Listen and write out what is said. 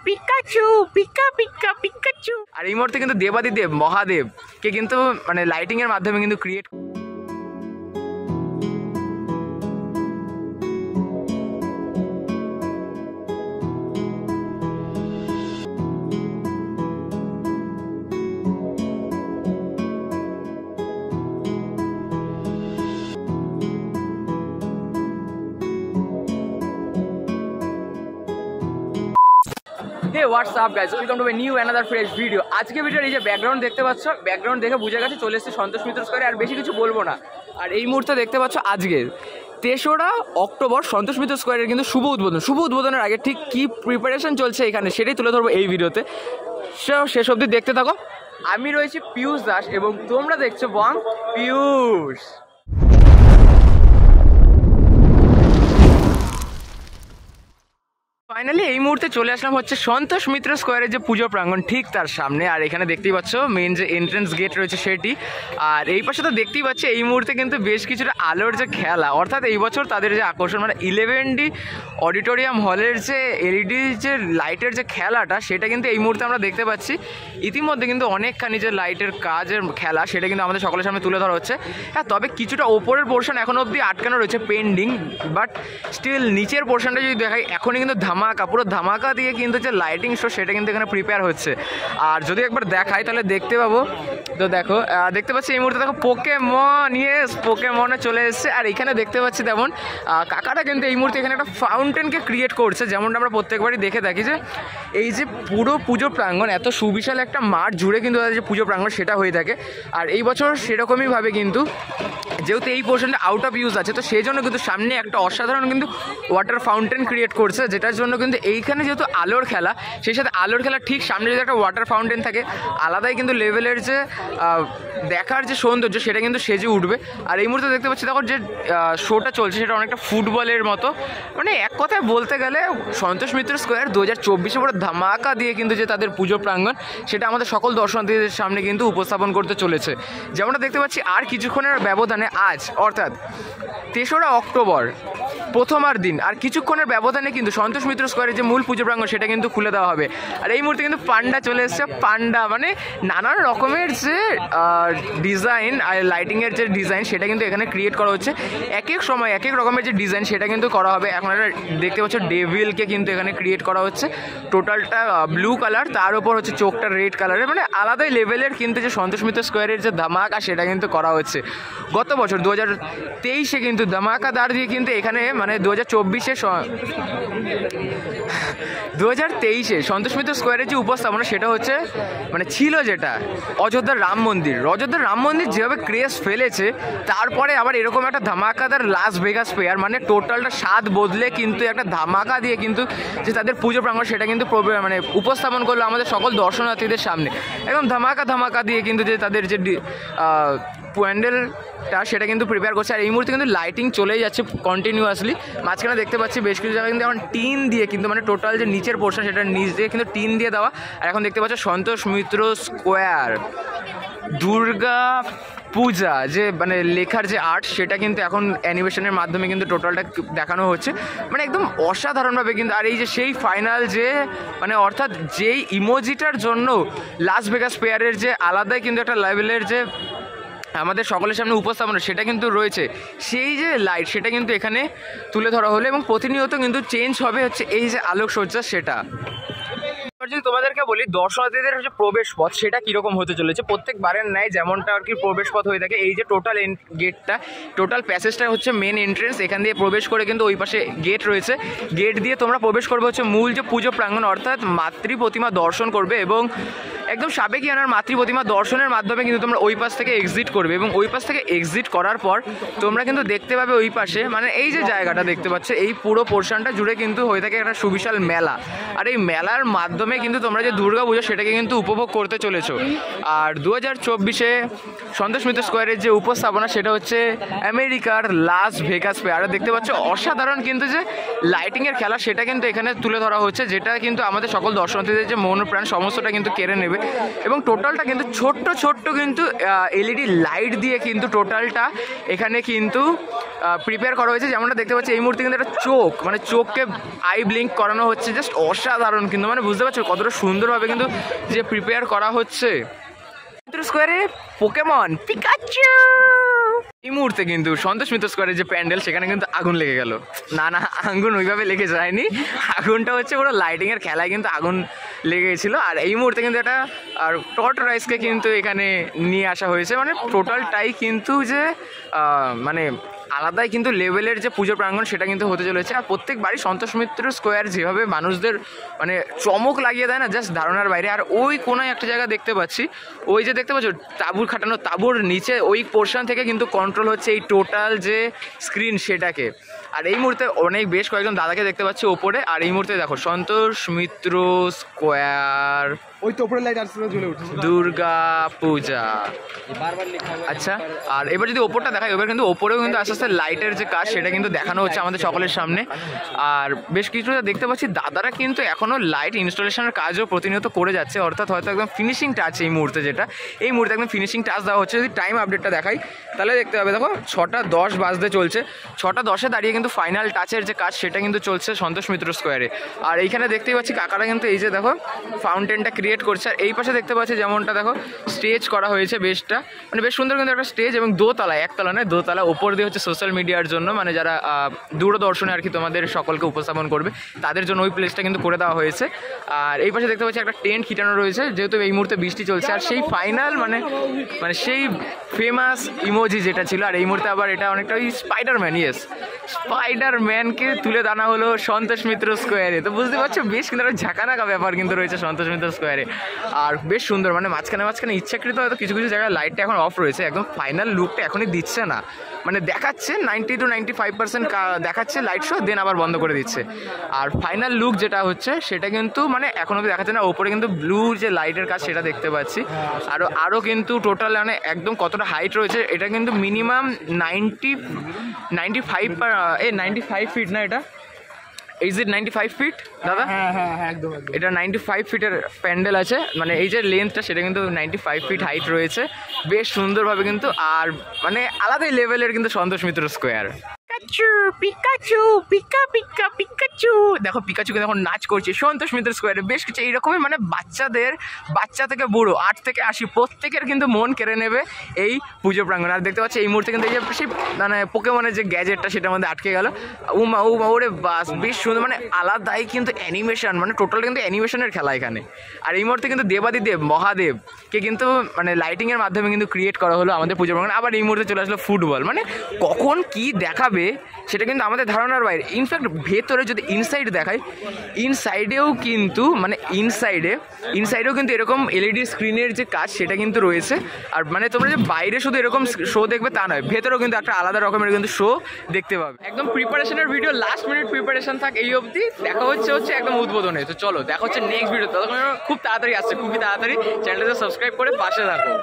Pikachu pika pika Pikachu. আর এই মুহূর্তে কিন্তু দেবাদিদেব মহাদেব কে কিন্তু মানে লাইটিং এর মাধ্যমে কিন্তু create Hey, what's up guys? Welcome to a new another fresh video. আজকে ভিডিওর এই যে ব্যাকগ্রাউন্ড দেখতে পাচ্ছ, ব্যাকগ্রাউন্ড দেখে বুঝে গেছে চলে এসেছে সন্তোষ মিত্র স্কয়ারে। আর বেশি কিছু বলবো না। আর এই মুহূর্তে দেখতে পাচ্ছ আজকে 3রা অক্টোবর সন্তোষ মিত্র স্কয়ারের কিন্তু শুভ উদ্বোধনের আগে ঠিক কি প্রিপারেশন চলছে এখানে সেটাই তুলে ধরবো এই ভিডিওতে। শেষ অবধি দেখতে থাকো। আমি রয়েছি পিয়ুষ দাস এবং তোমরা দেখছো বং পিয়ুষ। ফাইনালি এই মুহূর্তে চলে আসলাম হচ্ছে সন্তোষ মিত্র স্কোয়ারের যে পুজো প্রাঙ্গণ ঠিক তার সামনে। আর এখানে দেখতেই পাচ্ছ মেন যে এন্ট্রেন্স গেট রয়েছে সেটি। আর এই পাশে তো দেখতেই পাচ্ছি এই মুহূর্তে কিন্তু বেশ কিছুটা আলোর যে খেলা, অর্থাৎ এই বছর তাদের যে আকর্ষণ মানে 11D অডিটোরিয়াম হলের যে এলইডি যে লাইটের যে খেলাটা সেটা কিন্তু এই মুহূর্তে আমরা দেখতে পাচ্ছি। ইতিমধ্যে কিন্তু অনেকখানি যে লাইটের কাজের খেলা সেটা কিন্তু আমাদের সকলের সামনে তুলে ধরা হচ্ছে। হ্যাঁ, তবে কিছুটা ওপরের পোর্শন এখনও অবধি আটকানো রয়েছে পেন্ডিং, বাট স্টিল নিচের পোর্শনটা যদি দেখাই এখনই কিন্তু পুরো ধামাকা দিয়ে কিন্তু যে লাইটিং শো সেটা কিন্তু এখানে প্রিপেয়ার হচ্ছে। আর যদি একবার দেখাই তাহলে দেখতে পাবো, তো দেখো দেখতে পাচ্ছি এই মুহূর্তে দেখো পোকেমনে চলে এসেছে। আর এখানে দেখতে পাচ্ছি তেমন কাকারা কিন্তু এই মুহূর্তে এখানে একটা ফাউন্টেনকে ক্রিয়েট করছে, যেমনটা আমরা প্রত্যেকবারই দেখে থাকি যে এই যে পুরো পুজো প্রাঙ্গণ এত সুবিশাল একটা মাঠ জুড়ে কিন্তু তাদের যে পুজো প্রাঙ্গণ সেটা হয়ে থাকে। আর এই বছর সেরকমইভাবে কিন্তু যেহেতু এই পোর্শনটা আউট অফ ইউজ আছে তো সেই জন্য কিন্তু সামনে একটা অসাধারণ কিন্তু ওয়াটার ফাউন্টেন ক্রিয়েট করছে, যেটার জন্য কিন্তু এইখানে যেহেতু আলোর খেলা সেই সাথে আলোর খেলা ঠিক সামনে যদি একটা ওয়াটার ফাউন্টেন থাকে আলাদাই কিন্তু লেভেলের যে দেখার যে সৌন্দর্য সেটা কিন্তু সেজে উঠবে। আর এই মুহূর্তে দেখতে পাচ্ছি দেখো যে শোটা চলছে সেটা অনেকটা ফুটবলের মতো, মানে এক কথায় বলতে গেলে সন্তোষ মিত্র স্কোয়ার 2024 বড় ধামাকা দিয়ে কিন্তু যে তাদের পুজো প্রাঙ্গণ সেটা আমাদের সকল দর্শনার্থীদের সামনে কিন্তু উপস্থাপন করতে চলেছে। যেমনটা দেখতে পাচ্ছি আর কিছুক্ষণের ব্যবধানে আজ অর্থাৎ 3রা অক্টোবর প্রথমার দিন আর কিছুক্ষণের ব্যবধানে কিন্তু সন্তোষ মিত্র স্কোয়ারের যে মূল পুজো প্রাঙ্গণ সেটা কিন্তু খুলে দেওয়া হবে। আর এই মুহূর্তে কিন্তু পান্ডা চলে এসছে, পান্ডা মানে নানান রকমের যে ডিজাইন আর লাইটিংয়ের যে ডিজাইন সেটা কিন্তু এখানে ক্রিয়েট করা হচ্ছে। এক এক সময় এক এক রকমের যে ডিজাইন সেটা কিন্তু করা হবে। এখন একটা দেখতে পাচ্ছ ডেভিলকে কিন্তু এখানে ক্রিয়েট করা হচ্ছে, টোটালটা ব্লু কালার, তার উপর হচ্ছে চোখটা রেড কালারের, মানে আলাদাই লেভেলের কিন্তু যে সন্তোষ মিত্র স্কোয়ারের যে ধামাকা সেটা কিন্তু করা হচ্ছে। গত বছর 2023 কিন্তু ধামাকাদার দিয়ে কিন্তু এখানে মানে 2023 সন্তোষ মিত্র স্কোয়ারের যে উপস্থাপনা সেটা হচ্ছে মানে ছিল যেটা অযোধ্যার রাম মন্দির যেভাবে ক্রেজ ফেলেছে, তারপরে আবার এরকম একটা ধামাকাদার লাস ভেগাস ফেয়ার মানে টোটালটা স্বাদ বদলে কিন্তু একটা ধামাকা দিয়ে কিন্তু যে তাদের পুজো প্রাঙ্গণ সেটা কিন্তু মানে উপস্থাপন করলো আমাদের সকল দর্শনার্থীদের সামনে। একদম ধামাকা দিয়ে কিন্তু যে তাদের যে প্যান্ডেলটা সেটা কিন্তু প্রিপেয়ার করছে। আর এই মুহূর্তে কিন্তু লাইটিং চলেই যাচ্ছে কন্টিনিউয়াসলি। মাঝখানে দেখতে পাচ্ছি বেশ কিছু জায়গায় কিন্তু এখন টিন দিয়ে কিন্তু মানে টোটাল যে নিচের পোর্শন সেটা নিচ দিয়ে কিন্তু টিন দিয়ে দেওয়া। আর এখন দেখতে পাচ্ছ সন্তোষ মিত্র স্কোয়ার দুর্গা পূজা যে মানে লেখার যে আর্ট সেটা কিন্তু এখন অ্যানিমেশনের মাধ্যমে কিন্তু টোটালটা দেখানো হচ্ছে, মানে একদম অসাধারণভাবে কিন্তু। আর এই যে সেই ফাইনাল যে মানে অর্থাৎ যেই ইমোজিটার জন্য লাস ভেগাস ফেয়ারের যে আলাদাই কিন্তু একটা লেভেলের যে আমাদের সকলের সামনে উপস্থাপনা সেটা কিন্তু রয়েছে, সেই যে লাইট সেটা কিন্তু এখানে তুলে ধরা হলো এবং প্রতিনিয়ত কিন্তু চেঞ্জ হবে হচ্ছে এই যে আলোকসজ্জা সেটা। যদি তোমাদেরকে বলি দর্শনার্থীদের যে প্রবেশ পথ সেটা কীরকম হতে চলেছে প্রত্যেকবারের ন্যায় যেমনটা আর কি প্রবেশ পথ হয়ে থাকে। এই যে টোটাল গেটটা টোটাল প্যাসেজটা হচ্ছে মেন এন্ট্রেন্স, এখান দিয়ে প্রবেশ করে কিন্তু ওই পাশে গেট রয়েছে, গেট দিয়ে তোমরা প্রবেশ করবে হচ্ছে মূল যে পুজো প্রাঙ্গণ অর্থাৎ মাতৃ প্রতিমা দর্শন করবে এবং একদম সাবেকিয়ানার মাতৃ প্রতিমা দর্শনের মাধ্যমে কিন্তু তোমরা ওই পাশ থেকে এক্সিট করবে এবং ওই পাশ থেকে এক্সিট করার পর তোমরা কিন্তু দেখতে পাবে ওই পাশে মানে এই যে জায়গাটা দেখতে পাচ্ছ এই পুরো পোর্শনটা জুড়ে কিন্তু হয়ে থাকে একটা সুবিশাল মেলা। আর এই মেলার মাধ্যমে কিন্তু তোমরা যে দুর্গা পুজো সেটাকে কিন্তু উপভোগ করতে চলেছো। আর 2024 সন্তোষ মিত্র স্কোয়ারের যে উপস্থাপনা সেটা হচ্ছে আমেরিকার লাস ভেগাস ফেয়ার। আর দেখতে পাচ্ছ অসাধারণ কিন্তু যে লাইটিংয়ের খেলা সেটা কিন্তু এখানে তুলে ধরা হচ্ছে, যেটা কিন্তু আমাদের সকল দর্শনার্থীদের যে মন প্রাণ সমস্তটা কিন্তু কেড়ে নেবে। এবং টোটালটা কিন্তু ছোট্ট কিন্তু এলইডি লাইট দিয়ে কিন্তু টোটালটা এখানে কিন্তু প্রিপেয়ার করা হয়েছে। যেমনটা দেখতে পাচ্ছি এই মুহূর্তে কিন্তু একটা চোখ, মানে চোখকে আই ব্লিঙ্ক করানো হচ্ছে, জাস্ট অসাধারণ কিন্তু, মানে বুঝতে পারছো কতটা সুন্দরভাবে কিন্তু যে প্রিপেয়ার করা হচ্ছে। স্কোয়ারে পোকেমন পিকাচু। এই মুহূর্তে কিন্তু সন্তোষ মিত্র স্কোয়ারের যে প্যান্ডেল সেখানে কিন্তু আগুন লেগে গেল। না না, আগুন ওইভাবে লেগে যায়নি, আগুনটা হচ্ছে পুরো লাইটিংয়ের খেলায় কিন্তু আগুন লেগে গেছিলো। আর এই মুহূর্তে কিন্তু একটা আর টর্টরাইসকে কিন্তু এখানে নিয়ে আসা হয়েছে, মানে টোটালটাই কিন্তু যে মানে আলাদাই কিন্তু লেভেলের যে পুজো প্রাঙ্গণ সেটা কিন্তু হতে চলেছে। আর প্রত্যেকবারই সন্তোষ মিত্র স্কোয়ার যেভাবে মানুষদের মানে চমক লাগিয়ে দেয় না, জাস্ট ধারণার বাইরে। আর ওই কোনায় একটা জায়গা দেখতে পাচ্ছি, ওই যে দেখতে পাচ্ছ তাঁবুর খাটানো, তাঁবুর নিচে ওই পোর্শন থেকে কিন্তু কন্ট্রোল হচ্ছে এই টোটাল যে স্ক্রিন সেটাকে। আর এই মুহূর্তে অনেক বেশ কয়েকজন দাদাকে দেখতে পাচ্ছি ওপরে। আর এই মুহূর্তে দেখো সন্তোষ মিত্র স্কোয়ার ওই তো উপরে লাইট আসলে জ্বলে উঠেছে, দুর্গা পূজা। আচ্ছা, আর এবার যদি ওপরটা দেখাই, এবার কিন্তু ওপরেও কিন্তু আস্তে আস্তে লাইটের যে কাজ সেটা কিন্তু দেখানো হচ্ছে আমাদের সকলের সামনে। আর বেশ কিছুটা দেখতে পাচ্ছি দাদারা কিন্তু এখনও লাইট ইনস্টলেশনের কাজও প্রতিনিয়ত করে যাচ্ছে, অর্থাৎ হয়তো একদম ফিনিশিং টাচ এই মুহূর্তে, যেটা এই মুহূর্তে একদম ফিনিশিং টাচ দেওয়া হচ্ছে। যদি টাইম আপডেটটা দেখাই তাহলে দেখতে হবে, দেখো 6:10 বাজতে চলছে, 6:10 দাঁড়িয়ে কিন্তু ফাইনাল টাচের যে কাজ সেটা কিন্তু চলছে সন্তোষ মিত্র স্কোয়ারে। আর এইখানে দেখতেই পাচ্ছি কাকারা কিন্তু এই যে দেখো ফাউন্টেনটা ক্রিয়েট করছে। আর এই পাশে দেখতে পাচ্ছি যেমনটা দেখো স্টেজ করা হয়েছে বেশটা, মানে বেশ সুন্দর কিন্তু একটা স্টেজ, এবং দোতলা, একতলা নয় দোতলা, ওপর দিয়ে হচ্ছে সোশ্যাল মিডিয়ার জন্য, মানে যারা দূরদর্শনে আর কি তোমাদের সকলকে উপস্থাপন করবে তাদের জন্য ওই প্লেসটা কিন্তু করে দেওয়া হয়েছে। আর এই পাশে দেখতে পাচ্ছি একটা টেন্ট খিটানো রয়েছে, যেহেতু এই মুহূর্তে বৃষ্টি চলছে। আর সেই ফাইনাল মানে সেই ফেমাস ইমোজি যেটা ছিল, আর এই মুহূর্তে আবার এটা অনেকটা ওই স্পাইডারম্যান, ইয়েস স্পাইডারম্যানকে তুলে দানা হলো সন্তোষ মিত্র স্কোয়ারে। তো বুঝতে পারছো বেশ কিন্তু একটা ঝাঁকানাকা ব্যাপার কিন্তু রয়েছে সন্তোষ মিত্র স্কোয়ারে। আর বেশ সুন্দর, মানে মাঝখানে ইচ্ছাকৃত হয়তো কিছু কিছু জায়গায় লাইটটা এখন অফ রয়েছে, একদম ফাইনাল লুকটা এখনই দিচ্ছে না, মানে দেখাচ্ছে 90 to 95% দেখাচ্ছে লাইট শো, দেন আবার বন্ধ করে দিচ্ছে। আর ফাইনাল লুক যেটা হচ্ছে সেটা কিন্তু মানে এখন অব্দি দেখাচ্ছে না। ওপরে কিন্তু ব্লু যে লাইটের কাজ সেটা দেখতে পাচ্ছি, আরও কিন্তু টোটাল মানে একদম কতটা হাইট রয়েছে, এটা কিন্তু মিনিমাম 95 ফিট না, এটা ইজ ইট 95 ফিট দাদা? হ্যাঁ একদম এটা 95 ফিটের প্যান্ডেল আছে, মানে এই যে লেন্থটা সেটা কিন্তু 95 ফিট হাইট রয়েছে, বেশ সুন্দরভাবে কিন্তু। আর মানে আলাদাই লেভেলের কিন্তু Santosh Mitra square. Pikachu pika pika Pikachu, দেখো পিকাচুকে দেখো নাচ করছে সন্তোষ মিত্র স্কোয়ারে। বেশ কিছু এইরকমই মানে বাচ্চা থেকে বুড়ো 8 থেকে 80 প্রত্যেকের কিন্তু মন কেড়ে নেবে এই পুজো প্রাঙ্গণ। আর দেখতে পাচ্ছি এই মুহূর্তে কিন্তু এই যে সেই মানে পোকেমনের যে গ্যাজেটটা সেটার মধ্যে আটকে গেল, উমা ওরে বাস, বেশ সুন্দর, মানে আলাদাই কিন্তু অ্যানিমেশন, মানে টোটাল কিন্তু অ্যানিমেশনের খেলা এখানে। আর এই মুহূর্তে কিন্তু দেবাদিদেব মহাদেবকে কিন্তু মানে লাইটিংয়ের মাধ্যমে কিন্তু ক্রিয়েট করা হলো আমাদের পুজো প্রাঙ্গণ। আবার এই মুহূর্তে চলে আসলো ফুটবল, মানে কখন কি দেখাবে সেটা কিন্তু আমাদের ধারণার বাইরে। ইনফ্যাক্ট ভেতরে যদি ইনসাইড দেখায়, ইনসাইডেও কিন্তু মানে ইনসাইডেও কিন্তু এরকম এলইডি স্ক্রিনের যে কাজ সেটা কিন্তু রয়েছে। আর মানে তোমরা যে বাইরে শুধু এরকম শো দেখবে তা নয়, ভেতরেও কিন্তু একটা আলাদা রকমের কিন্তু শো দেখতে পাবে। একদম প্রিপারেশনের ভিডিও, লাস্ট মিনিট প্রিপারেশন থাক এই অবধি, দেখা হচ্ছে একদম উদ্বোধনে। তো চলো দেখা হচ্ছে নেক্সট ভিডিও, ততক্ষণ খুব তাড়াতাড়ি আসছে, খুবই তাড়াতাড়ি। চ্যানেলটা সাবস্ক্রাইব করে পাশে থাকো।